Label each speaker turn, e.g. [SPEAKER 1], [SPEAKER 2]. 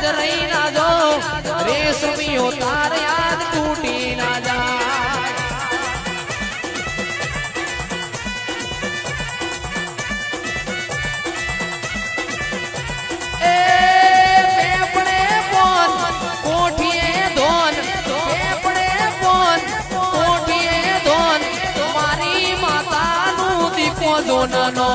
[SPEAKER 1] જ રહી ના જો રેશમીઓ તાર યાદ તૂટી ના જાય એ પેપડે પોન કોઠીએ ધોન પેપડે પોન કોઠીએ ધોન મારી માતાનું દીપો જોનનો